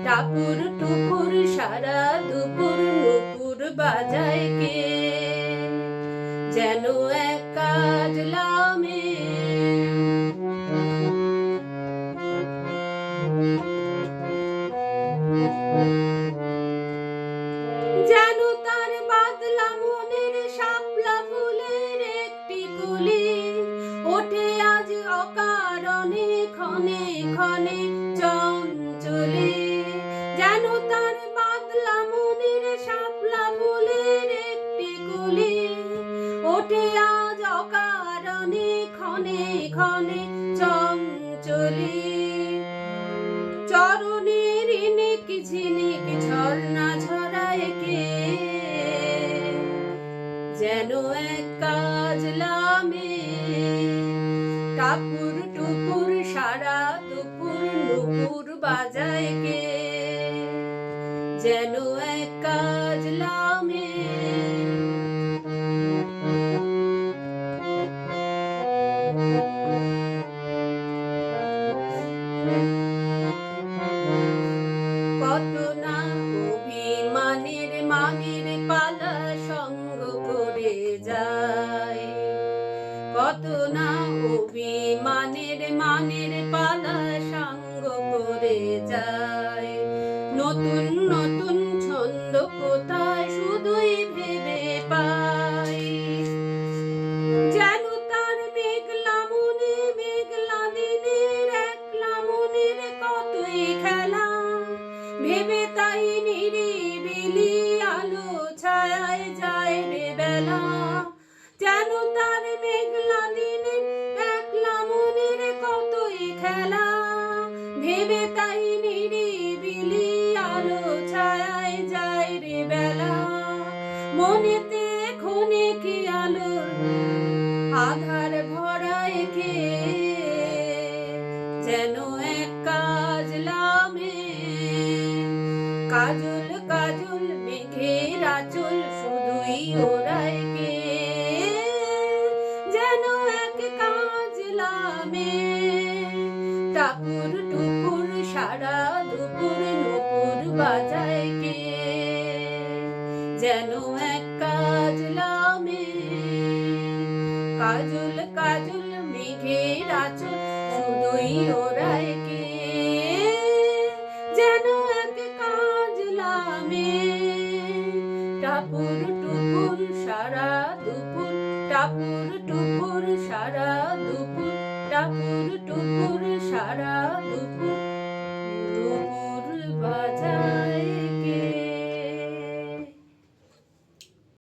টাপুর টুপুর সারা দুপুর নুপুর বাজায় কে, যেন এক কাজলা মেয়ে। যেন তার বাদলা মনের শাপলা ফুলের একটি কলি, ওঠে আজ অকারণে ক্ষণে ক্ষণে চঞ্চলে। যেন তার বাদলা মনের শাপলা ফুলের একটি কলি, ওঠে আজ অকারণে ক্ষণে ক্ষণে চঞ্চলে। চরণের ইনিক ঝিনিক ঝর্ণা ঝরায় কে, যেন এক কাজলা মেয়ে। টাপুর টুপুর সারা দুপুর নুপুর বাজায় কে, যেন এক কাজলা মেয়ে। কত না অভিমানের মানের পালা সঙ্গ করে যায়, কত না অভিমানের মানের পালা সঙ্গ করে যায়। নতুন নতুন ছন্দ কোথায় শুধুই ভেবে পাই, যেন তার মেঘলা মনে মেঘলা দিনের একলা মনের কতই খেলা। ভেবে তাই নিরিবিলি আলো ছায়ায় যায় রে বেলা, যেন তার মেঘলা দিনের একলা মনের কতই খেলা। ভেবে তাই নিরিবিলি আলো ছায়ায় যায় রে বেলা। মনেতে ক্ষণে কি আলোর আধার ভরায় কে, যেন এক কাজলা মেয়ে। কাজল কাজল মেঘের আঁচল শুধুই ওড়ায় কে, যেন এক কাজলা মেয়ে। টাপুর টুপুর সারা দুপুর নুপুর বাজায় কে, যেন এক কাজলা মেয়ে। কাজল কাজল মেঘের আঁচল শুধুই ওড়ায় কে, যেন এক কাজলা মেয়ে। টাপুর টুপুর সারা দুপুর, টাপুর টুপুর সারা দুপুর, টাপুর টুপুর সারা দুপুর।